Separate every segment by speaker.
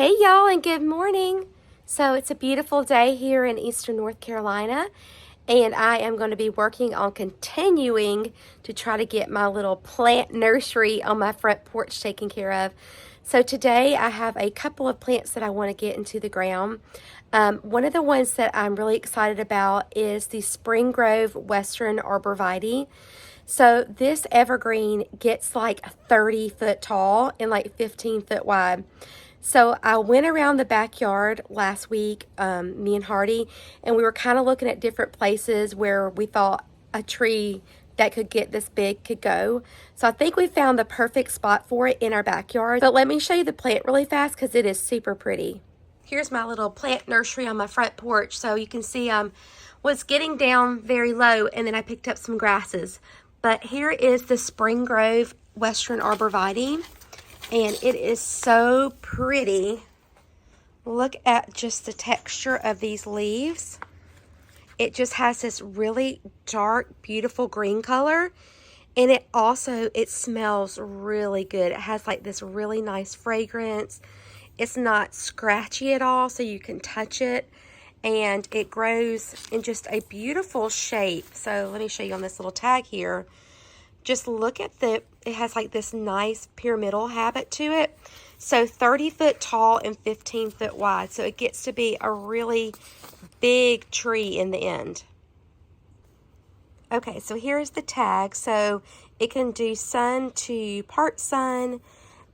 Speaker 1: Hey y'all, and good morning. So it's a beautiful day here in Eastern North Carolina, and I am going to be working on continuing to try to get my little plant nursery on my front porch taken care of. So today I have a couple of plants that I want to get into the ground. One of the ones that I'm really excited about is the Spring Grove Western Arborvitae. So this evergreen gets like 30 foot tall and like 15 foot wide. So I went around the backyard last week, me and Hardy, and we were kind of looking at different places where we thought a tree that could get this big could go. So I think we found the perfect spot for it in our backyard. But let me show you the plant really fast because it is super pretty. Here's my little plant nursery on my front porch. So you can see was getting down very low, and then I picked up some grasses. But here is the Spring Grove Western Arborvitae. And it is so pretty. Look at just the texture of these leaves. It just has this really dark, beautiful green color. And it smells really good. It has like this really nice fragrance. It's not scratchy at all, so you can touch it. And it grows in just a beautiful shape. So let me show you on this little tag here. Just look at it has like this nice pyramidal habit to it. So 30 foot tall and 15 foot wide. So it gets to be a really big tree in the end. Okay, so here's the tag. So it can do sun to part sun,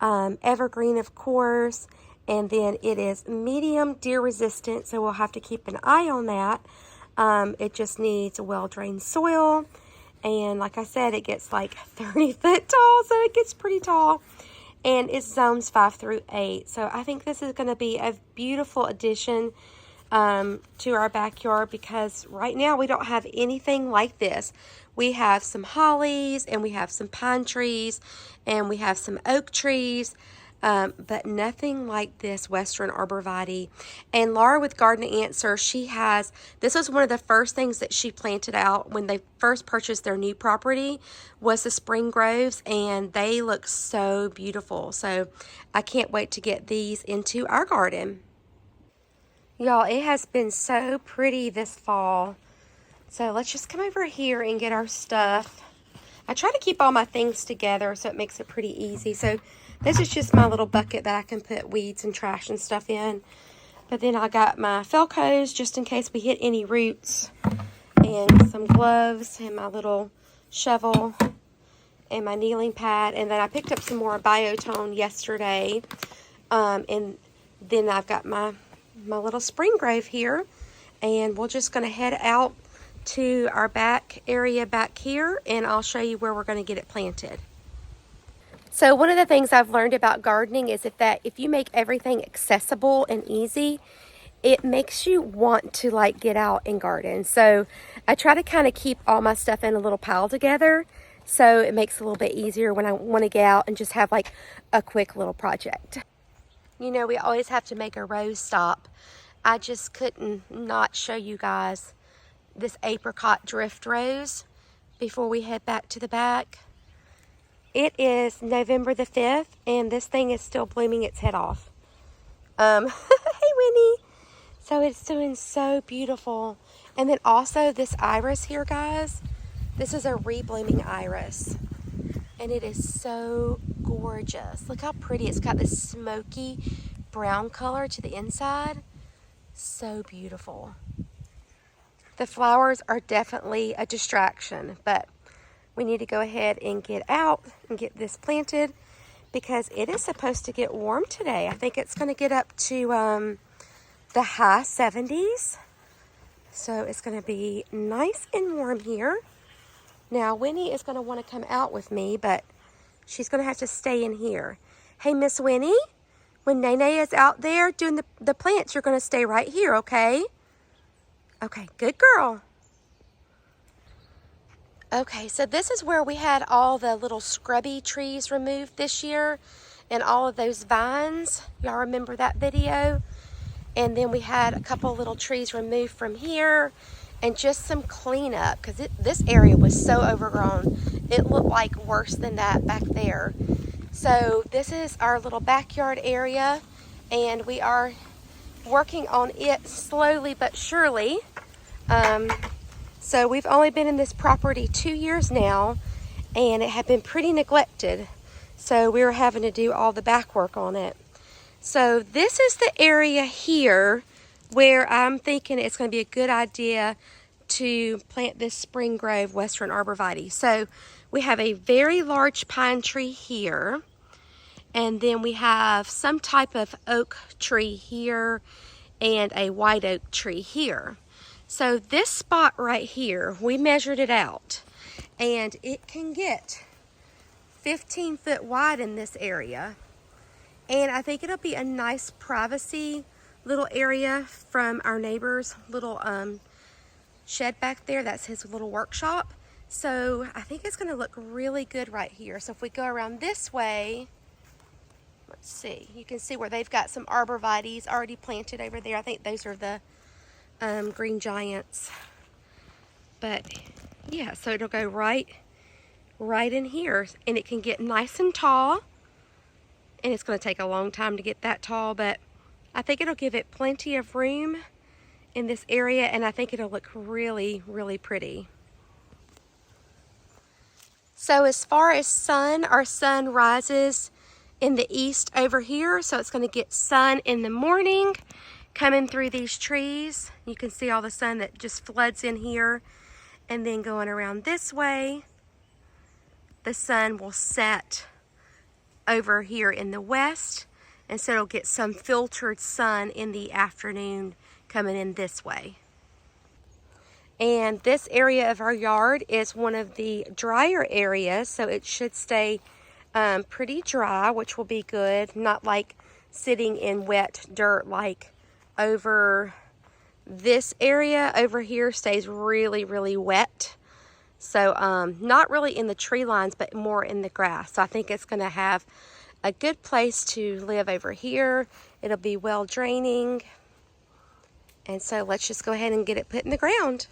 Speaker 1: evergreen of course, and then it is medium deer resistant. So we'll have to keep an eye on that. It just needs a well-drained soil. And like I said, it gets like 30 foot tall, so it gets pretty tall. And it's zones 5 through 8. So I think this is going to be a beautiful addition to our backyard, because right now we don't have anything like this. We have some hollies, and we have some pine trees, and we have some oak trees. But nothing like this Western Arborvitae. And Laura with Garden Answer, this was one of the first things that she planted out when they first purchased their new property, was the Spring Groves, and they look so beautiful. So I can't wait to get these into our garden. Y'all, it has been so pretty this fall. So let's just come over here and get our stuff. I try to keep all my things together so it makes it pretty easy. So this is just my little bucket that I can put weeds and trash and stuff in. But then I got my Felcos just in case we hit any roots, and some gloves, and my little shovel, and my kneeling pad. And then I picked up some more Biotone yesterday. And then I've got my little Spring Grove here. And we're just going to head out to our back area back here, and I'll show you where we're going to get it planted. So one of the things I've learned about gardening is if you make everything accessible and easy, it makes you want to like get out and garden. So I try to kind of keep all my stuff in a little pile together, so it makes it a little bit easier when I want to get out and just have like a quick little project. You know, we always have to make a rose stop. I just couldn't not show you guys this apricot drift rose before we head back to the back. It is November the 5th, and this thing is still blooming its head off. Hey, Winnie. So it's doing so beautiful. And then also this iris here, guys. This is a reblooming iris. And it is so gorgeous. Look how pretty. It's got this smoky brown color to the inside. So beautiful. The flowers are definitely a distraction, but we need to go ahead and get out and get this planted, because it is supposed to get warm today. I think it's going to get up to the high 70s. So it's going to be nice and warm here. Now, Winnie is going to want to come out with me, but she's going to have to stay in here. Hey, Miss Winnie, when Nene is out there doing the plants, you're going to stay right here, okay? Okay, good girl. Okay, so this is where we had all the little scrubby trees removed this year, and all of those vines. Y'all remember that video? And then we had a couple little trees removed from here, and just some cleanup, because this area was so overgrown. It looked like worse than that back there. So this is our little backyard area, and we are working on it slowly but surely. So we've only been in this property 2 years now, and it had been pretty neglected. So we were having to do all the back work on it. So this is the area here where I'm thinking it's going to be a good idea to plant this spring grove Western Arborvitae. So we have a very large pine tree here, and then we have some type of oak tree here and a white oak tree here. So this spot right here, we measured it out, and it can get 15 foot wide in this area. And I think it'll be a nice privacy little area from our neighbor's little shed back there. That's his little workshop. So I think it's going to look really good right here. So if we go around this way, let's see, you can see where they've got some arborvitaes already planted over there. I think those are the green giants. But yeah, so it'll go right in here, and it can get nice and tall. And it's going to take a long time to get that tall, but I think it'll give it plenty of room in this area, and I think it'll look really, really pretty. So as far as sun, our sun rises in the east over here, so it's going to get sun in the morning coming through these trees. You can see all the sun that just floods in here, and then going around this way, the sun will set over here in the west, and so it'll get some filtered sun in the afternoon coming in this way. And this area of our yard is one of the drier areas, so it should stay pretty dry, which will be good, not like sitting in wet dirt like over this area over here stays really, really wet. So not really in the tree lines, but more in the grass. So I think it's going to have a good place to live over here. It'll be well draining. And so let's just go ahead and get it put in the ground.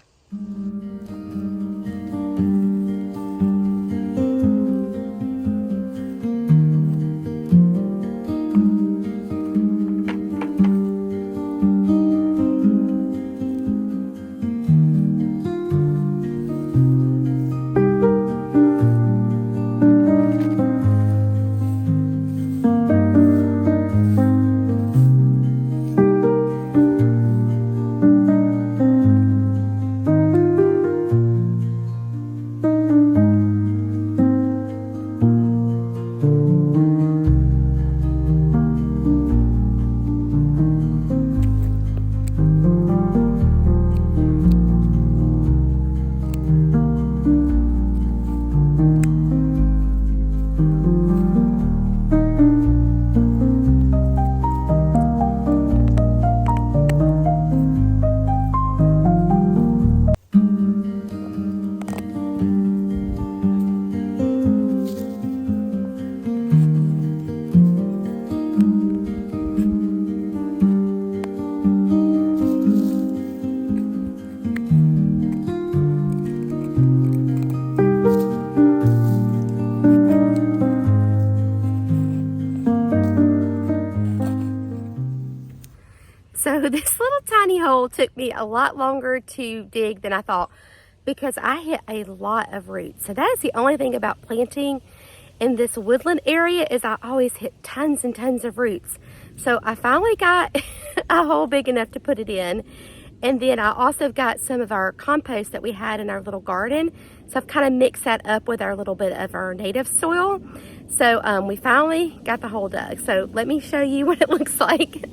Speaker 1: So this little tiny hole took me a lot longer to dig than I thought, because I hit a lot of roots. So that is the only thing about planting in this woodland area, is I always hit tons and tons of roots. So I finally got a hole big enough to put it in. And then I also got some of our compost that we had in our little garden. So I've kind of mixed that up with our little bit of our native soil. So we finally got the hole dug. So let me show you what it looks like.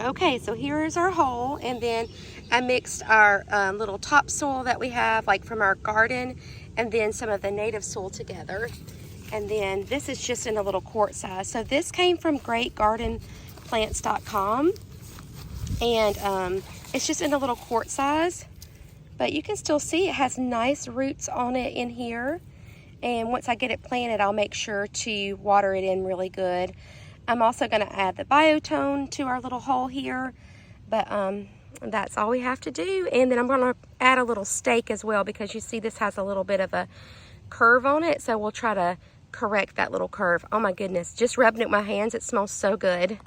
Speaker 1: Okay, so here is our hole, and then I mixed our little topsoil that we have, like from our garden, and then some of the native soil together. And then this is just in a little quart size. So this came from greatgardenplants.com, and it's just in a little quart size, but you can still see it has nice roots on it in here. And once I get it planted, I'll make sure to water it in really good. I'm also going to add the Biotone to our little hole here, but that's all we have to do. And then I'm going to add a little stake as well, because you see this has a little bit of a curve on it, so we'll try to correct that little curve. Oh my goodness, just rubbing it with my hands, it smells so good.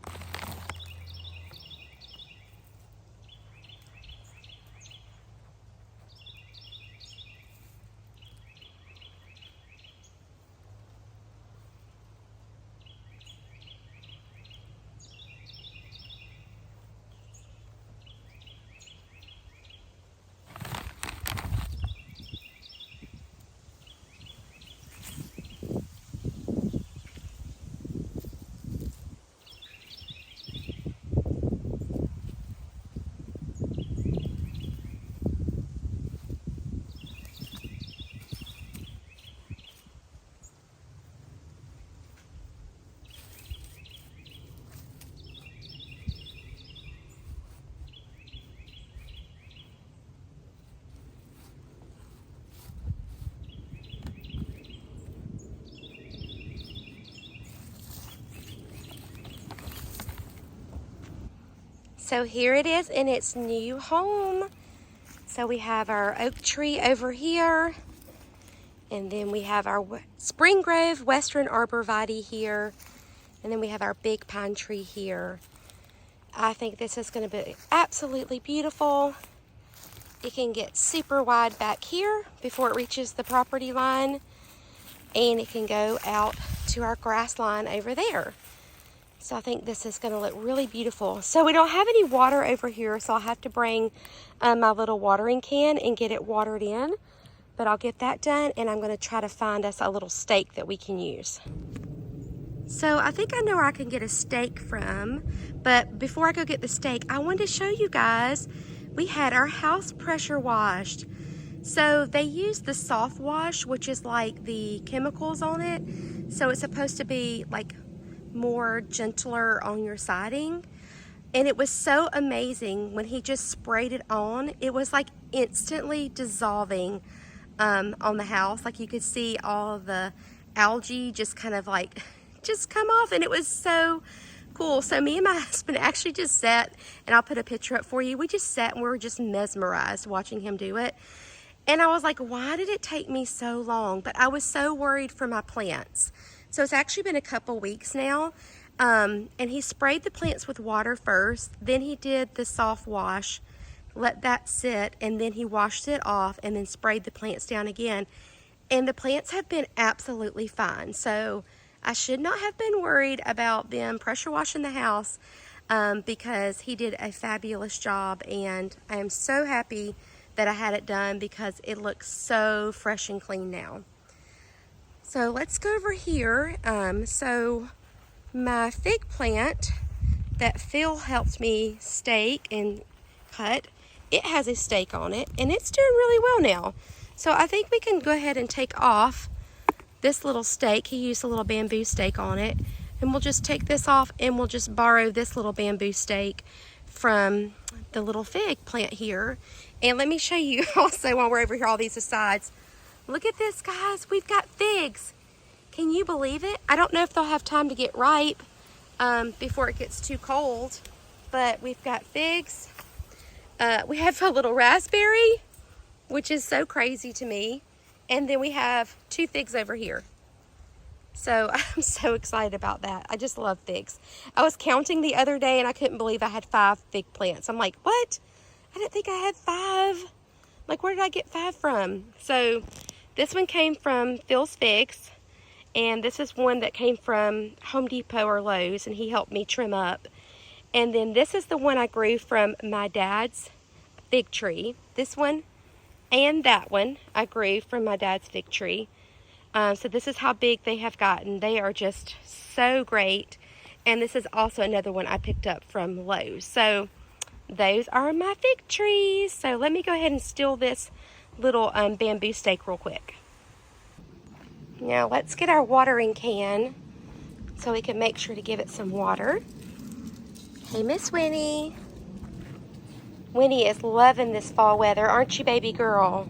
Speaker 1: So here it is in its new home. So we have our oak tree over here. And then we have our Spring Grove Western Arborvitae here. And then we have our big pine tree here. I think this is going to be absolutely beautiful. It can get super wide back here before it reaches the property line. And it can go out to our grass line over there. So I think this is going to look really beautiful. So we don't have any water over here, so I'll have to bring my little watering can and get it watered in. But I'll get that done, and I'm going to try to find us a little stake that we can use. So I think I know where I can get a stake from, but before I go get the stake, I wanted to show you guys, we had our house pressure washed. So they used the soft wash, which is like the chemicals on it. So it's supposed to be like more gentler on your siding. And it was so amazing when he just sprayed it on. It was like instantly dissolving on the house. Like you could see all of the algae just kind of like just come off, and it was so cool. So me and my husband actually just sat, and I'll put a picture up for you. We just sat and we were just mesmerized watching him do it. And I was like, why did it take me so long? But I was so worried for my plants. So it's actually been a couple weeks now. And he sprayed the plants with water first. Then he did the soft wash, let that sit, and then he washed it off and then sprayed the plants down again. And the plants have been absolutely fine. So I should not have been worried about them pressure washing the house because he did a fabulous job. And I am so happy that I had it done because it looks so fresh and clean now. So let's go over here. So my fig plant that Phil helped me stake and cut, it has a stake on it, and it's doing really well now. So I think we can go ahead and take off this little stake. He used a little bamboo stake on it, and we'll just take this off, and we'll just borrow this little bamboo stake from the little fig plant here. And let me show you also while we're over here, all these asides. Look at this, guys. We've got figs. Can you believe it? I don't know if they'll have time to get ripe before it gets too cold, but we've got figs. We have a little raspberry, which is so crazy to me. And then we have 2 figs over here. So I'm so excited about that. I just love figs. I was counting the other day and I couldn't believe I had 5 fig plants. I'm like, what? I didn't think I had 5. Like, where did I get 5 from? So this one came from Phil's Figs. And this is one that came from Home Depot or Lowe's, and he helped me trim up. And then this is the one I grew from my dad's fig tree. This one and that one I grew from my dad's fig tree. So this is how big they have gotten. They are just so great. And this is also another one I picked up from Lowe's. So those are my fig trees. So let me go ahead and steal this little bamboo stake real quick. Now let's get our watering can so we can make sure to give it some water. Hey, Miss Winnie. Winnie is loving this fall weather, aren't you, baby girl?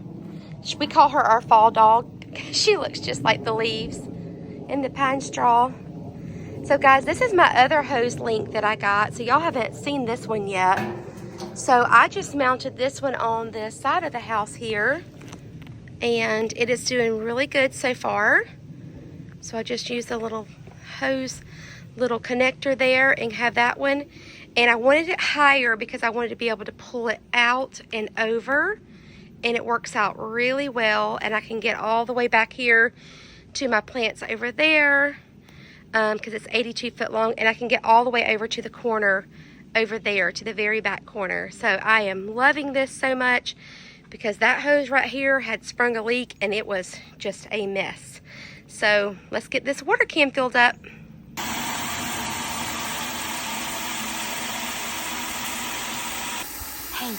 Speaker 1: We call her our fall dog. She looks just like the leaves in the pine straw. So guys, this is my other Hoselink that I got. So y'all haven't seen this one yet. So I just mounted this one on the side of the house here. And it is doing really good so far. So I just used a little hose, little connector there and have that one. And I wanted it higher because I wanted to be able to pull it out and over. And it works out really well. And I can get all the way back here to my plants over there because it's 82 foot long. And I can get all the way over to the corner over there, to the very back corner. So I am loving this so much, because that hose right here had sprung a leak and it was just a mess. So let's get this water can filled up. Hey.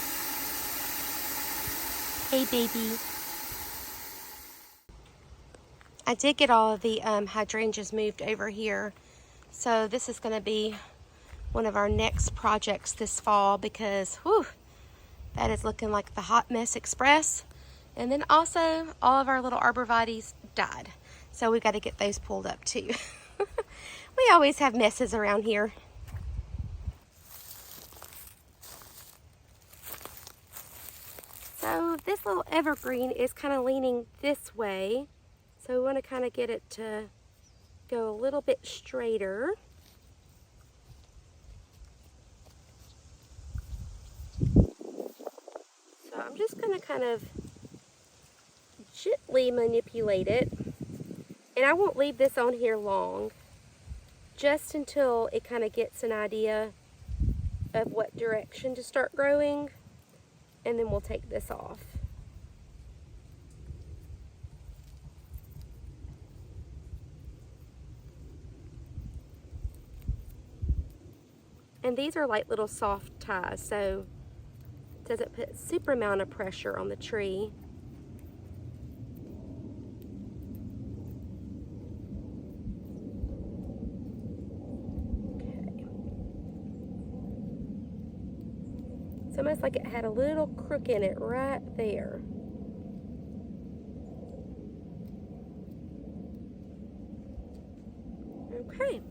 Speaker 1: Hey, baby. I did get all of the hydrangeas moved over here. So this is going to be one of our next projects this fall because, whew, that is looking like the hot mess express. And then also all of our little arborvitaes died. So we got to get those pulled up too. We always have messes around here. So this little evergreen is kind of leaning this way. So we want to kind of get it to go a little bit straighter. So I'm just going to kind of gently manipulate it. And I won't leave this on here long, just until it kind of gets an idea of what direction to start growing, and then we'll take this off. And these are like little soft ties, so it doesn't put super amount of pressure on the tree. It's almost like it had a little crook in it right there. Okay,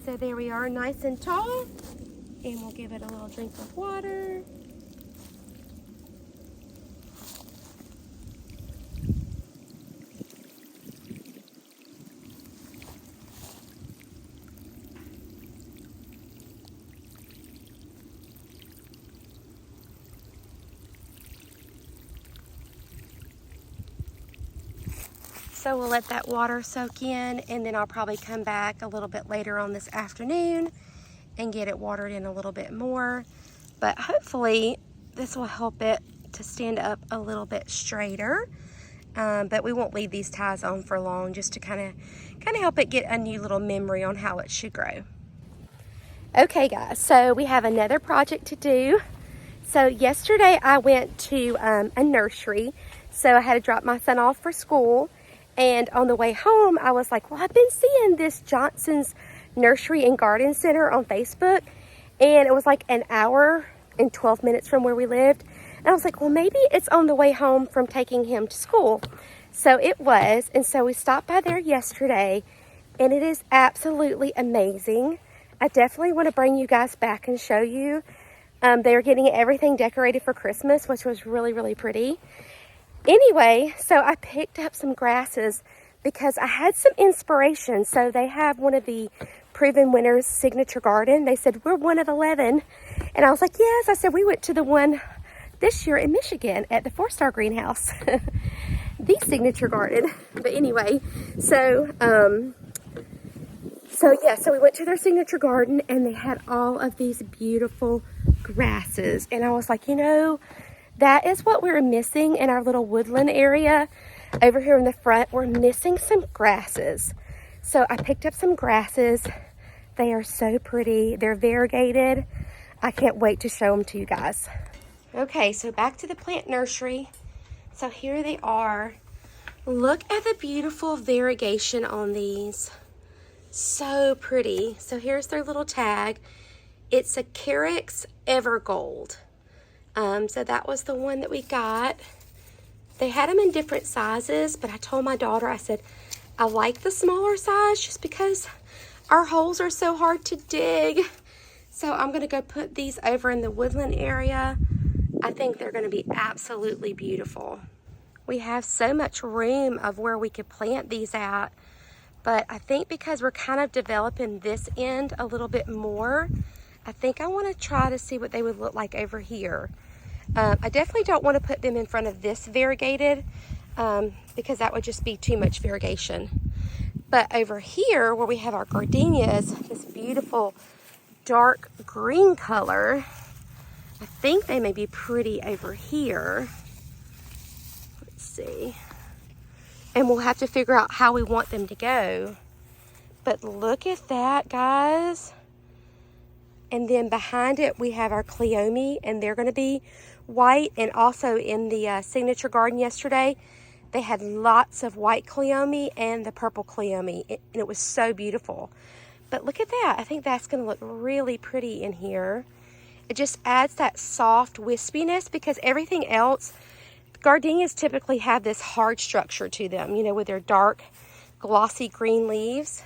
Speaker 1: so there we are, nice and tall, and we'll give it a little drink of water. So we'll let that water soak in, and then I'll probably come back a little bit later on this afternoon and get it watered in a little bit more. But hopefully this will help it to stand up a little bit straighter. But we won't leave these ties on for long, just to kind of help it get a new little memory on how it should grow. Okay guys, so we have another project to do. So yesterday I went to a nursery, so I had to drop my son off for school. And on the way home, I was like, well, I've been seeing this Johnson's Nursery and Garden Center on Facebook. And it was like an hour and 12 minutes from where we lived. And I was like, well, maybe it's on the way home from taking him to school. So it was. And so we stopped by there yesterday. And it is absolutely amazing. I definitely want to bring you guys back and show you. They're getting everything decorated for Christmas, which was really, really pretty. Anyway, so I picked up some grasses because I had some inspiration. So they have one of the Proven Winners Signature Garden. They said, we're one of 11. And I was like, yes. I said, we went to the one this year in Michigan at the 4-star greenhouse. The Signature Garden. But anyway, so we went to their Signature Garden, and they had all of these beautiful grasses. And I was like, you know, that is what we're missing in our little woodland area. Over here in the front, we're missing some grasses. So I picked up some grasses. They are so pretty. They're variegated. I can't wait to show them to you guys. Okay, so back to the plant nursery. So here they are. Look at the beautiful variegation on these. So pretty. So here's their little tag. It's a Carex Evergold. So that was the one that we got. They had them in different sizes, but I told my daughter, I said, I like the smaller size just because our holes are so hard to dig. So I'm going to go put these over in the woodland area. I think they're going to be absolutely beautiful. We have so much room of where we could plant these out, but I think because we're kind of developing this end a little bit more, I think I want to try to see what they would look like over here. I definitely don't want to put them in front of this variegated because that would just be too much variegation. But over here where we have our gardenias, this beautiful dark green color, I think they may be pretty over here. Let's see. And we'll have to figure out how we want them to go. But look at that, guys. And then behind it, we have our Cleome, and they're going to be white. And also in the Signature Garden yesterday, they had lots of white Cleome and the purple Cleome, and it was so beautiful. But look at that. I think that's going to look really pretty in here. It just adds that soft wispiness because everything else, gardenias typically have this hard structure to them, you know, with their dark, glossy green leaves.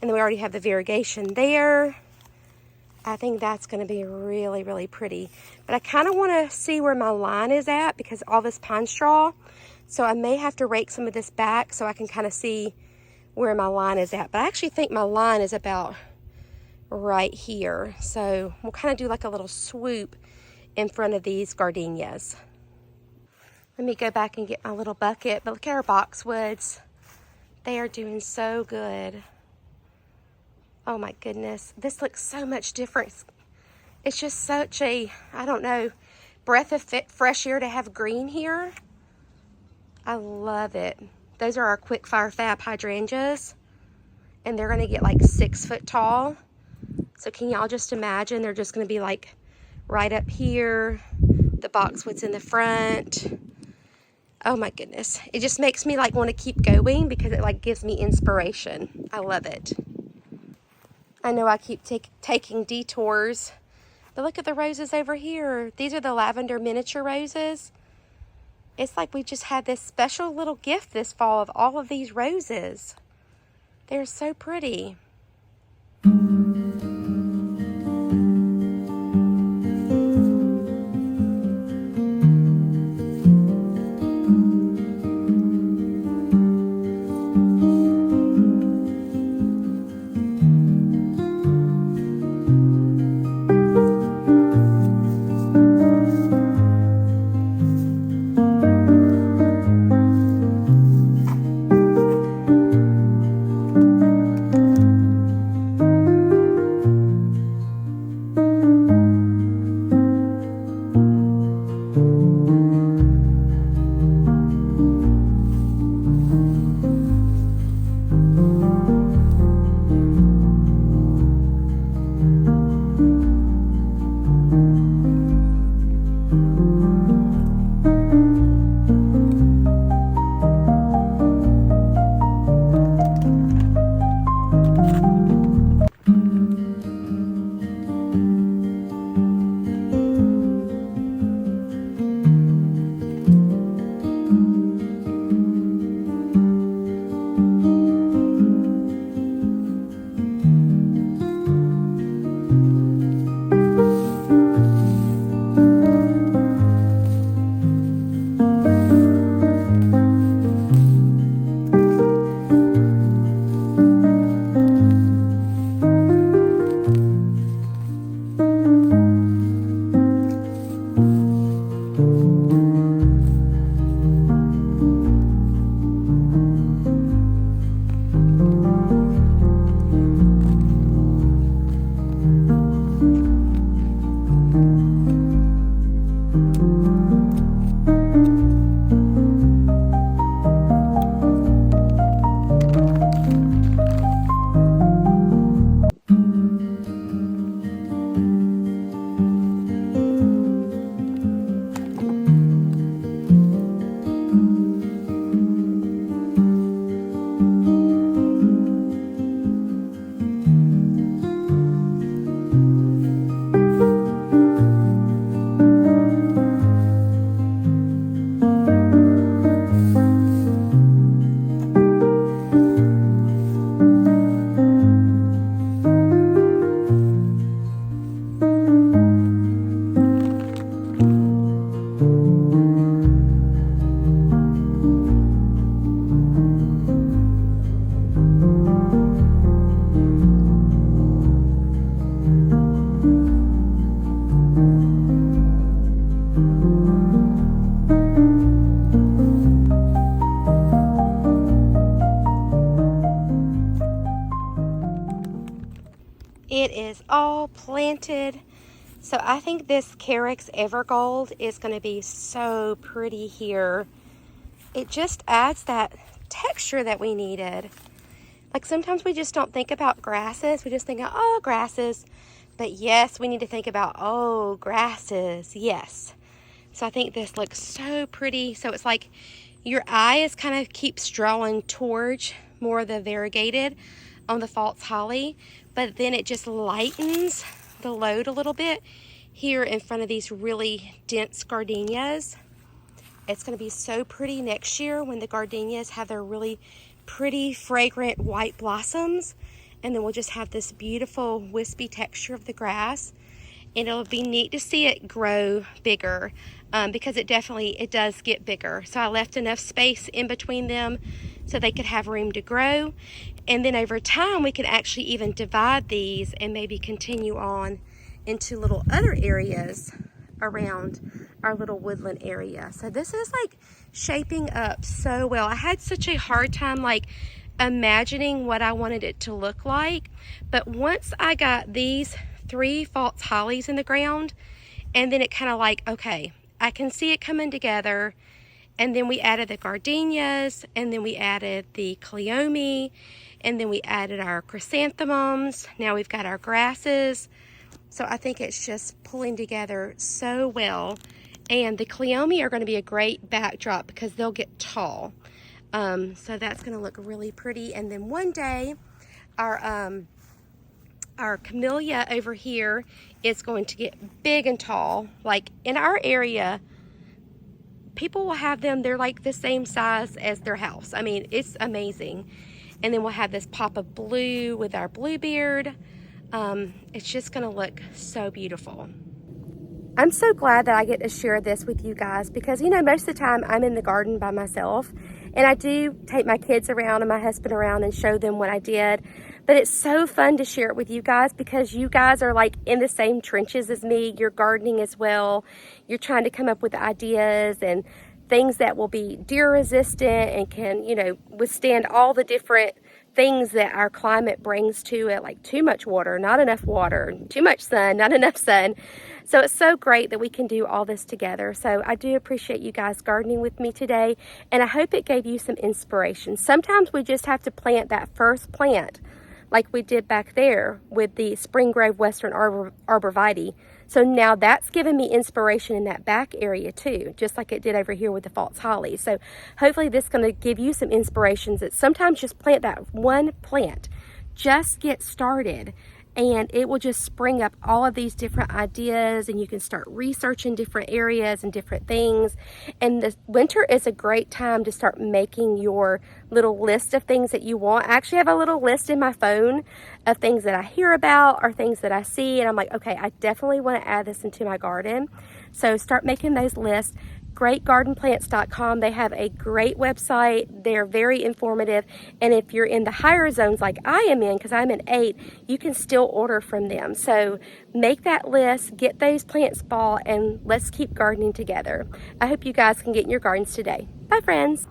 Speaker 1: And then we already have the variegation there. I think that's going to be really, really pretty. But I kind of want to see where my line is at because all this pine straw. So I may have to rake some of this back so I can kind of see where my line is at. But I actually think my line is about right here. So we'll kind of do like a little swoop in front of these gardenias. Let me go back and get my little bucket. But look at our boxwoods. They are doing so good. Oh my goodness, this looks so much different. It's just such a, I don't know, breath of fresh air to have green here. I love it. Those are our quick fire fab hydrangeas, and they're gonna get like 6 foot tall. So can y'all just imagine, they're just gonna be like right up here, the boxwoods in the front. Oh my goodness, it just makes me like want to keep going because it like gives me inspiration. I love it. I know I keep taking detours, but look at the roses over here. These are the lavender miniature roses. It's like we just had this special little gift this fall of all of these roses. They're so pretty. It is all planted. So I think this Carex Evergold is going to be so pretty here. It just adds that texture that we needed. Like sometimes we just don't think about grasses. We just think, oh, grasses. But yes, we need to think about, oh, grasses. Yes. So I think this looks so pretty. So it's like your eye is kind of keeps drawing towards more of the variegated on the false holly. But then it just lightens the load a little bit here in front of these really dense gardenias. It's going to be so pretty next year when the gardenias have their really pretty, fragrant white blossoms. And then we'll just have this beautiful wispy texture of the grass. And it'll be neat to see it grow bigger because it does get bigger. So I left enough space in between them so they could have room to grow. And then over time we could actually even divide these and maybe continue on into little other areas around our little woodland area. So this is like shaping up so well. I had such a hard time like imagining what I wanted it to look like, but once I got these 3 false hollies in the ground, and then it kind of like, okay, I can see it coming together. And then we added the gardenias, and then we added the cleome, and then we added our chrysanthemums. Now we've got our grasses. So I think it's just pulling together so well. And the cleome are going to be a great backdrop because they'll get tall. So that's going to look really pretty. And then one day, our camellia over here is going to get big and tall. Like in our area, people will have them, they're like the same size as their house. I mean, it's amazing. And then we'll have this pop of blue with our bluebeard. It's just gonna look so beautiful. I'm so glad that I get to share this with you guys because, you know, most of the time I'm in the garden by myself, and I do take my kids around and my husband around and show them what I did. But it's so fun to share it with you guys because you guys are like in the same trenches as me. You're gardening as well. You're trying to come up with ideas and things that will be deer resistant and can, you know, withstand all the different things that our climate brings to it, like too much water, not enough water, too much sun, not enough sun. So it's so great that we can do all this together. So I do appreciate you guys gardening with me today, and I hope it gave you some inspiration. Sometimes we just have to plant that first plant like we did back there with the Spring Grove Western Arborvitae. So now that's given me inspiration in that back area too, just like it did over here with the false holly. So hopefully this is going to give you some inspirations that sometimes just plant that one plant. Just get started, and it will just spring up all of these different ideas, and you can start researching different areas and different things. And the winter is a great time to start making your little list of things that you want. I actually have a little list in my phone of things that I hear about or things that I see, and I'm like, okay, I definitely want to add this into my garden. So start making those lists. GreatGardenPlants.com. They have a great website. They're very informative. And if you're in the higher zones like I am in, because I'm in 8, you can still order from them. So make that list, get those plants bought, and let's keep gardening together. I hope you guys can get in your gardens today. Bye, friends.